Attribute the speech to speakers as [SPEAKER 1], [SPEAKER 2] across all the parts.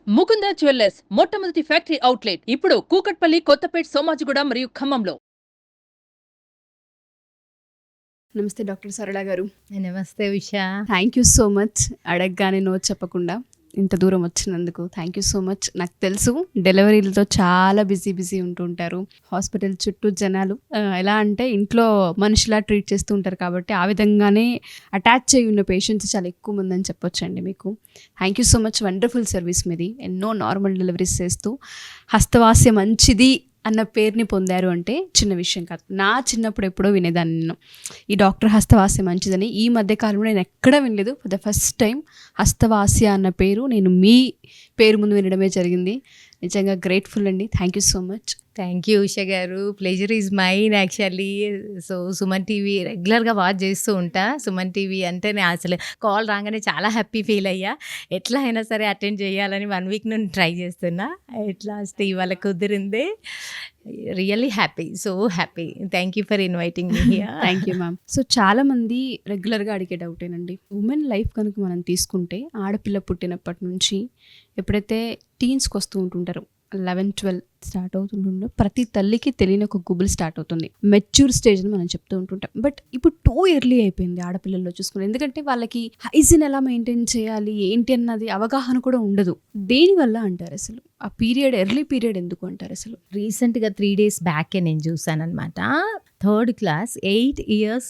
[SPEAKER 1] Mukunda jewellers మొట్టమొదటి factory outlet ఇప్పుడు కూకట్పల్లి, కొత్తపేట్, సోమాజిగూడ మరియు ఖమ్మంలో.
[SPEAKER 2] నమస్తే డాక్టర్ సరళ గారు.
[SPEAKER 3] నమస్తే Usha.
[SPEAKER 2] Thank you so much. అడగగానే నో చెప్పకుండా ఇంత దూరం వచ్చినందుకు థ్యాంక్ యూ సో మచ్. నాకు తెలుసు డెలివరీలతో చాలా బిజీ ఉంటుంటారు. హాస్పిటల్ చుట్టూ జనాలు ఎలా అంటే ఇంట్లో మనిషిలా ట్రీట్ చేస్తూ ఉంటారు కాబట్టి ఆ విధంగానే అటాచ్ అయి ఉన్న పేషెంట్స్ చాలా ఎక్కువ మంది అని చెప్పొచ్చండి మీకు. Thank you so much. Wonderful service మీది. ఎన్నో నార్మల్ డెలివరీస్ చేస్తూ హస్తవాస్య మంచిది అన్న పేరుని పొందారు అంటే చిన్న విషయం కాదు. నా చిన్నప్పుడు ఎప్పుడో వినేదాన్ని నేను ఈ డాక్టర్ హస్తవాస్య మంచిదని. ఈ మధ్యకాలంలో నేను ఎక్కడ వినలేదు. ఫర్ ద ఫస్ట్ టైం హస్తవాస్య అన్న పేరు నేను మీ పేరు ముందు వినడమే జరిగింది. నిజంగా గ్రేట్ఫుల్ అండి. Thank you so much.
[SPEAKER 3] Thank you Usha garu. Pleasure is mine actually. So Suman TV రెగ్యులర్గా వాచ్ చేస్తూ ఉంటా. సుమన్ టీవీ అంటే నేను అసలు కాల్ రాగానే చాలా హ్యాపీ ఫీల్ అయ్యా. ఎట్లా అయినా సరే అటెండ్ చేయాలని 1 వీక్ నుండి ట్రై చేస్తున్నా. ఎట్లా ఇవాళ కుదిరింది. Really happy, so happy. Thank you for inviting me here.
[SPEAKER 2] Thank you ma'am. So చాలా మంది రెగ్యులర్గా అడిగే డౌటేనండి. ఉమెన్ లైఫ్ కనుక మనం తీసుకుంటే ఆడపిల్ల పుట్టినప్పటి నుంచి ఎప్పుడైతే టీన్స్కి వస్తూ ఉంటుంటారు, 11-12 స్టార్ట్ అవుతుంటుండో ప్రతి తల్లికి తెలియని ఒక గుబుల్ స్టార్ట్ అవుతుంది. మెచ్యూర్ స్టేజ్ అని మనం చెప్తూ ఉంటుంటాం. బట్ ఇప్పుడు టూ ఎర్లీ అయిపోయింది ఆడపిల్లల్లో చూసుకుని. ఎందుకంటే వాళ్ళకి హైజీన్ ఎలా మెయింటైన్ చేయాలి ఏంటి అన్నది అవగాహన కూడా ఉండదు. దేనివల్ల అంటారు అసలు? ఆ పీరియడ్ ఎర్లీ పీరియడ్ ఎందుకు అంటారు అసలు?
[SPEAKER 3] రీసెంట్గా 3 days బ్యాకే నేను చూసాను అనమాట. 3rd class 8 years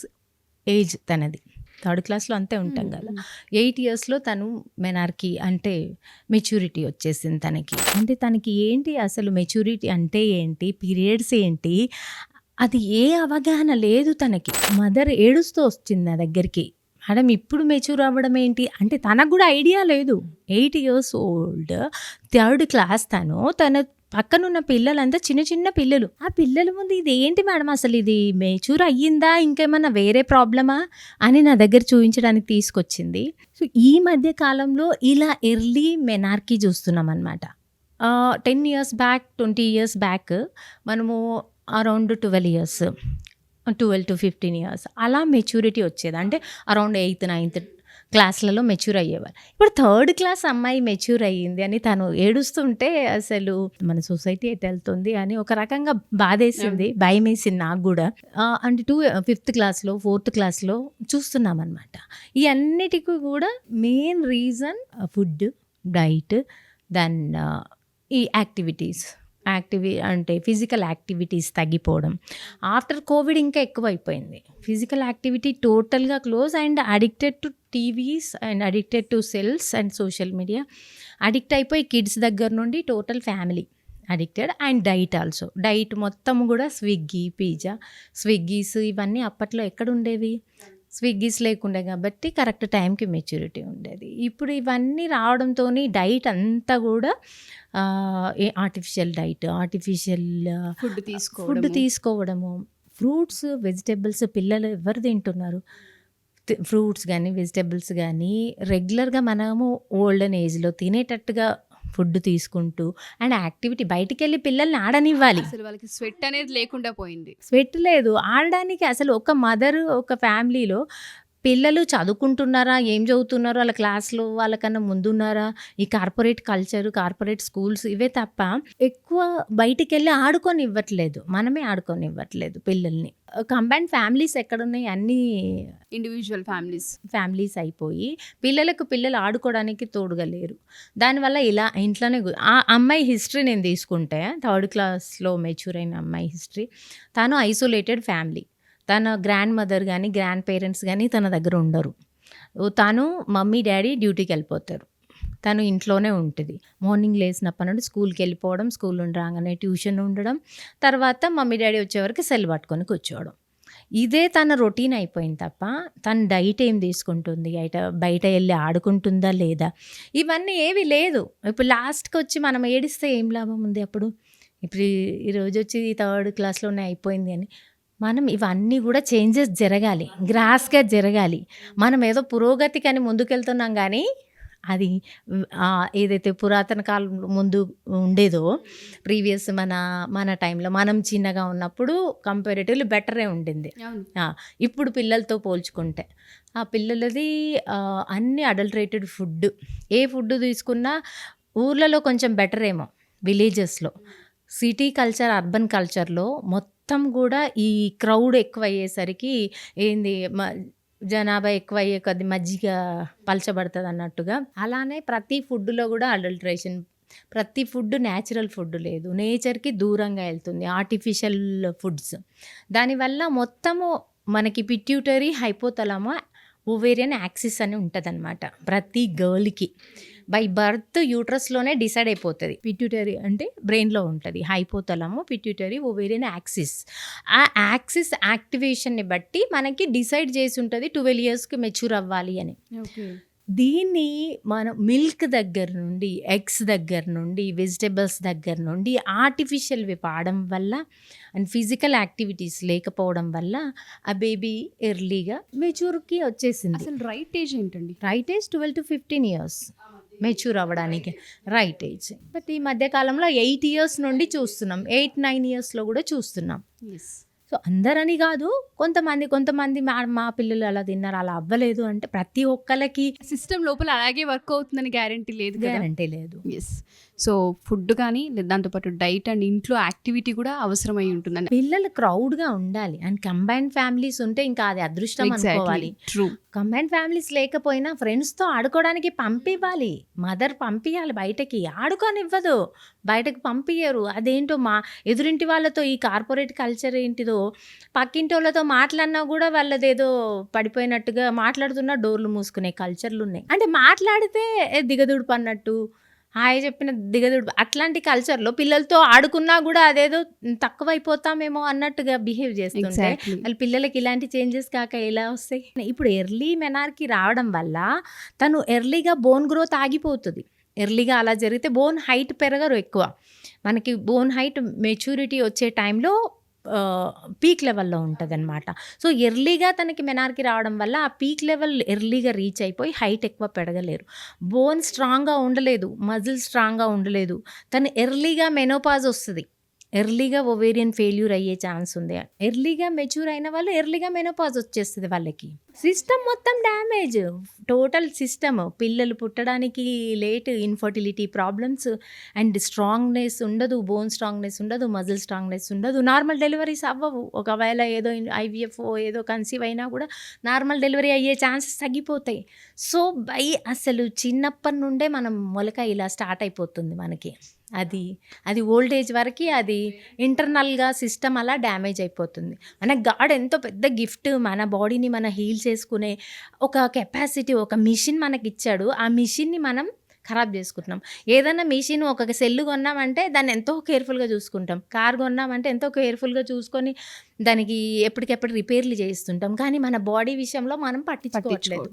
[SPEAKER 3] ఏజ్ తనది. 3rd classలో అంతే ఉంటాం కదా. 8 yearsలో తను మెనార్కీ అంటే మెచ్యూరిటీ వచ్చేసింది తనకి. అంటే తనకి ఏంటి అసలు మెచ్యూరిటీ అంటే ఏంటి, పీరియడ్స్ ఏంటి, అది ఏ అవగాహన లేదు తనకి. మదర్ ఏడుస్తూ వచ్చింది నా దగ్గరికి, మేడం ఇప్పుడు మెచ్యూర్ అవ్వడం ఏంటి అంటే తనకు కూడా ఐడియా లేదు. 8 years old 3rd class తన పక్కనున్న పిల్లలంతా చిన్న పిల్లలు. ఆ పిల్లల ముందు ఇది ఏంటి మేడం అసలు ఇది మెచ్యూర్ అయ్యిందా ఇంకేమన్నా వేరే ప్రాబ్లమా అని నా దగ్గర చూపించడానికి తీసుకొచ్చింది. సో ఈ మధ్య కాలంలో ఇలా ఎర్లీ మెనార్కీ చూస్తున్నాం అనమాట. 10 years బ్యాక్ 20 years బ్యాక్ మనము అరౌండ్ 12 years 12 to 15 years అలా మెచ్యూరిటీ వచ్చేది. అంటే అరౌండ్ 8th 9th క్లాస్లలో మెచ్యూర్ అయ్యేవారు. ఇప్పుడు 3rd class అమ్మాయి మెచ్యూర్ అయ్యింది అని తను ఏడుస్తుంటే అసలు మన సొసైటీ ఎటు వెళ్తుంది అని ఒక రకంగా బాధేసింది, భయం వేసింది నాకు కూడా. అంటే 5th classలో 4th classలో చూస్తున్నాం అనమాట. ఈ అన్నిటికీ కూడా main reason food, diet, then ఈ యాక్టివిటీస్ అంటే ఫిజికల్ యాక్టివిటీస్ తగ్గిపోవడం. ఆఫ్టర్ కోవిడ్ ఇంకా ఎక్కువైపోయింది. ఫిజికల్ యాక్టివిటీ టోటల్గా close and addicted to TVs and addicted to cells and social media addict అయిపోయి కిడ్స్ దగ్గర నుండి total family addicted. And diet also, diet మొత్తం కూడా స్విగ్గీ, పిజ్జా, స్విగ్గీస్ ఇవన్నీ అప్పట్లో ఎక్కడ ఉండేవి? స్విగ్గీస్ లేకుండే కాబట్టి కరెక్ట్ టైంకి మెచ్యూరిటీ ఉండేది. ఇప్పుడు ఇవన్నీ రావడంతో డైట్ అంతా కూడా ఆర్టిఫిషియల్ డైట్, ఆర్టిఫిషియల్ ఫుడ్ తీసుకోవడము. ఫ్రూట్స్, వెజిటేబుల్స్ పిల్లలు ఎవరు తింటున్నారు? ఫ్రూట్స్ కానీ వెజిటేబుల్స్ కానీ రెగ్యులర్గా మనము ఓల్డెన్ ఏజ్లో తినేటట్టుగా ఫుడ్ తీసుకుంటూ అండ్ యాక్టివిటీ బయటికి వెళ్ళి పిల్లల్ని ఆడనివ్వాలి.
[SPEAKER 2] అసలు వాళ్ళకి స్వెట్ అనేది లేకుండా పోయింది.
[SPEAKER 3] స్వెట్ లేదు ఆడడానికి. అసలు ఒక మదర్ ఒక ఫ్యామిలీలో పిల్లలు చదువుకుంటున్నారా, ఏం చదువుతున్నారో, వాళ్ళ క్లాస్లో వాళ్ళకన్నా ముందున్నారా, ఈ కార్పొరేట్ కల్చర్, కార్పొరేట్ స్కూల్స్ ఇవే తప్ప ఎక్కువ బయటికి వెళ్ళి ఆడుకొని ఇవ్వట్లేదు. మనమే ఆడుకొని ఇవ్వట్లేదు పిల్లల్ని. కంబైన్డ్ ఫ్యామిలీస్ ఎక్కడున్నాయి? అన్నీ
[SPEAKER 2] ఇండివిజువల్
[SPEAKER 3] ఫ్యామిలీస్ అయిపోయి పిల్లలు ఆడుకోవడానికి తోడుగా లేరు. దానివల్ల ఇలా ఇంట్లోనే ఆ అమ్మాయి హిస్టరీ నేను తీసుకుంటే 3rd classలో మెచ్యూర్ అయిన అమ్మాయి హిస్టరీ, తను ఐసోలేటెడ్ ఫ్యామిలీ. తన గ్రాండ్ మదర్ కానీ గ్రాండ్ పేరెంట్స్ కానీ తన దగ్గర ఉండరు. తను మమ్మీ డాడీ డ్యూటీకి వెళ్ళిపోతారు, తను ఇంట్లోనే ఉంటుంది. మార్నింగ్ లేచినప్పటి నుండి స్కూల్కి వెళ్ళిపోవడం, స్కూల్ నుండి రాగానే ట్యూషన్ ఉండడం, తర్వాత మమ్మీ డాడీ వచ్చేవరకు సెల్ పట్టుకొని కూర్చోవడం. ఇదే తన రొటీన్ అయిపోయింది తప్ప తన డైట్ ఏం తీసుకుంటుంది, బయట వెళ్ళి ఆడుకుంటుందా లేదా, ఇవన్నీ ఏవి లేదు. ఇప్పుడు లాస్ట్కి వచ్చి మనం ఏడిస్తే ఏం లాభం ఉంది? అప్పుడు ఇప్పుడు ఈరోజు వచ్చి 3rd classలోనే అయిపోయింది అని మనం ఇవన్నీ కూడా చేంజెస్ జరగాలి, గ్రాస్గా జరగాలి. మనం ఏదో పురోగతికి అని ముందుకెళ్తున్నాం కానీ అది ఏదైతే పురాతన కాలం ముందు ఉండేదో ప్రీవియస్ మన టైంలో మనం చిన్నగా ఉన్నప్పుడు కంపారిటివ్లీ బెటరే ఉండింది. ఇప్పుడు పిల్లలతో పోల్చుకుంటే ఆ పిల్లలది అన్ని అడల్టరేటెడ్ ఫుడ్. ఏ ఫుడ్ తీసుకున్నా ఊర్లలో కొంచెం బెటర్ ఏమో విలేజెస్లో. సిటీ కల్చర్, అర్బన్ కల్చర్లో మొత్తం కూడా ఈ క్రౌడ్ ఎక్కువ అయ్యేసరికి ఏంది జనాభా ఎక్కువ అయ్యే కొద్ది మజ్జిగ పలచబడుతుంది అన్నట్టుగా. అలానే ప్రతి ఫుడ్లో కూడా అడల్ట్రేషన్, ప్రతి ఫుడ్ న్యాచురల్ ఫుడ్ లేదు, నేచర్కి దూరంగా వెళ్తుంది, ఆర్టిఫిషియల్ ఫుడ్స్. దానివల్ల మొత్తము మనకి పిట్యూటరీ, హైపోతలమో, ఓవేరియన్ యాక్సిస్ అని ఉంటుంది అనమాట ప్రతి గర్ల్కి. బై బర్త్ యూట్రస్లోనే డిసైడ్ అయిపోతుంది. పిట్యూటరీ అంటే బ్రెయిన్లో ఉంటుంది, హైపోతలము, పిట్యూటరీ, ఓవేరియన్ యాక్సిస్. ఆ యాక్సిస్ యాక్టివేషన్ని బట్టి మనకి డిసైడ్ చేసి ఉంటుంది 12 yearsకి మెచ్యూర్ అవ్వాలి అని. దీన్ని మనం మిల్క్ దగ్గర నుండి, ఎగ్స్ దగ్గర నుండి, వెజిటబుల్స్ దగ్గర నుండి ఆర్టిఫిషియల్వి వాడడం వల్ల అండ్ ఫిజికల్ యాక్టివిటీస్ లేకపోవడం వల్ల ఆ బేబీ ఎర్లీగా మెచ్యూర్కి వచ్చేసింది.
[SPEAKER 2] అసలు రైట్ ఏజ్ ఏంటండి?
[SPEAKER 3] Right age 12 to 15 years mature అవ్వడానికి రైట్ ఏజ్. బట్ ఈ మధ్యకాలంలో 8 years నుండి చూస్తున్నాం, 8-9 yearsలో కూడా చూస్తున్నాం. సో అందరని కాదు, కొంతమంది మా పిల్లలు అలా తిన్నారు, అలా అవ్వలేదు అంటే ప్రతి ఒక్కరికి
[SPEAKER 2] సిస్టమ్ లోపల అలాగే వర్క్ అవుతుందని గ్యారంటీ లేదు,
[SPEAKER 3] గ్యారంటీ లేదు.
[SPEAKER 2] ఎస్. సో ఫుడ్ కానీ దాంతోపాటు డైట్ అండ్ ఇంట్లో యాక్టివిటీ కూడా అవసరమై ఉంటుందని.
[SPEAKER 3] పిల్లలు క్రౌడ్గా ఉండాలి అండ్ కంబైన్డ్ ఫ్యామిలీస్ ఉంటే ఇంకా అది అదృష్టం అనుకోవాలి.
[SPEAKER 2] ట్రూ.
[SPEAKER 3] కంబైన్డ్ ఫ్యామిలీస్ లేకపోయినా ఫ్రెండ్స్తో ఆడుకోవడానికి పంపివ్వాలి, మదర్ పంపించాలి, బయటకి ఆడుకోనివ్వదు, బయటకు పంపించరు. అదేంటో మా ఎదురింటి వాళ్ళతో ఈ కార్పొరేట్ కల్చర్ ఏంటిదో, పక్కింటి వాళ్ళతో మాట్లాడినా కూడా వాళ్ళదేదో పడిపోయినట్టుగా మాట్లాడుతున్నా డోర్లు మూసుకునే కల్చర్లు ఉన్నాయి. అంటే మాట్లాడితే దిగదుడుపు అన్నట్టు, హాయ్ చెప్పిన దిగదుడు, అట్లాంటి కల్చర్లో పిల్లలతో ఆడుకున్నా కూడా అదేదో తక్కువైపోతామేమో అన్నట్టుగా బిహేవ్ చేస్తుంటే వాళ్ళు పిల్లలకి ఇలాంటి చేంజెస్ కాక ఎలా వస్తాయి? ఇప్పుడు ఎర్లీ మెనార్కి రావడం వల్ల తను ఎర్లీగా బోన్ గ్రోత్ ఆగిపోతుంది. ఎర్లీగా అలా జరిగితే బోన్ హైట్ పెరగరు ఎక్కువ. మనకి బోన్ హైట్ మెచ్యూరిటీ వచ్చే టైంలో పీక్ లెవెల్లో ఉంటుంది అనమాట. సో ఎర్లీగా తనకి మెనార్కి రావడం వల్ల ఆ పీక్ లెవెల్ ఎర్లీగా రీచ్ అయిపోయి హైట్ ఎక్కువ పెరగలేరు, బోన్ స్ట్రాంగ్గా ఉండలేదు, మజిల్ స్ట్రాంగ్గా ఉండలేదు. తను ఎర్లీగా మెనోపాజ్ వస్తుంది, ఎర్లీగా ఓవేరియన్ ఫెయిల్యూర్ అయ్యే ఛాన్స్ ఉంది. ఎర్లీగా మెచ్యూర్ అయిన వాళ్ళు ఎర్లీగా మెనోపాజ్ వచ్చేస్తుంది వాళ్ళకి. సిస్టమ్ మొత్తం డ్యామేజ్, టోటల్ సిస్టమ్. పిల్లలు పుట్టడానికి late, infertility problems and strongness ఉండదు, బోన్ స్ట్రాంగ్నెస్ ఉండదు, మజిల్ స్ట్రాంగ్నెస్ ఉండదు, నార్మల్ డెలివరీస్ అవ్వవు. ఒకవేళ ఏదో IVF ఏదో కన్సీవ్ అయినా కూడా నార్మల్ డెలివరీ అయ్యే ఛాన్సెస్ తగ్గిపోతాయి. సో అసలు చిన్నప్పటి నుండే మనం మొలక ఇలా స్టార్ట్ అయిపోతుంది మనకి. అది ఓల్డ్ ఏజ్ వరకు అది ఇంటర్నల్గా సిస్టమ్ అలా డ్యామేజ్ అయిపోతుంది. మన గాడ్ ఎంతో పెద్ద గిఫ్ట్, మన బాడీని మన హీల్ చేసుకునే ఒక కెపాసిటీ, ఒక మిషన్ మనకి ఇచ్చాడు. ఆ మిషన్ని మనం ఖరాబ్ చేసుకుంటున్నాం. ఏదైనా మిషన్, ఒక సెల్ కొన్నామంటే దాన్ని ఎంతో కేర్ఫుల్గా చూసుకుంటాం, కార్ కొన్నామంటే ఎంతో కేర్ఫుల్గా చూసుకొని దానికి ఎప్పటికెప్పుడు రిపేర్లు చేస్తుంటాం. కానీ మన బాడీ విషయంలో మనం పట్టించుకోవట్లేదు.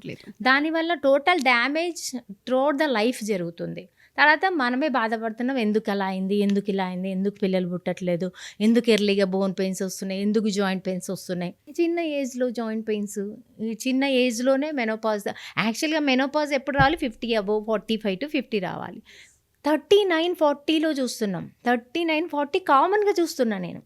[SPEAKER 3] దానివల్ల total damage throughout the life జరుగుతుంది. తర్వాత మనమే బాధపడుతున్నాం, ఎందుకు అలా అయింది, ఎందుకు ఇలా అయింది, ఎందుకు పిల్లలు పుట్టట్లేదు, ఎందుకు ఎర్లీగా బోన్ పెయిన్స్ వస్తున్నాయి, ఎందుకు జాయింట్ పెయిన్స్ వస్తున్నాయి. చిన్న ఏజ్లో జాయింట్ పెయిన్స్, చిన్న ఏజ్లోనే మెనోపాజ్. యాక్చువల్గా మెనోపాజ్ ఎప్పుడు రావాలి? 50 above, 45 to 50 రావాలి. 39-40లో చూస్తున్నాం. 39-40 కామన్గా చూస్తున్నా నేను.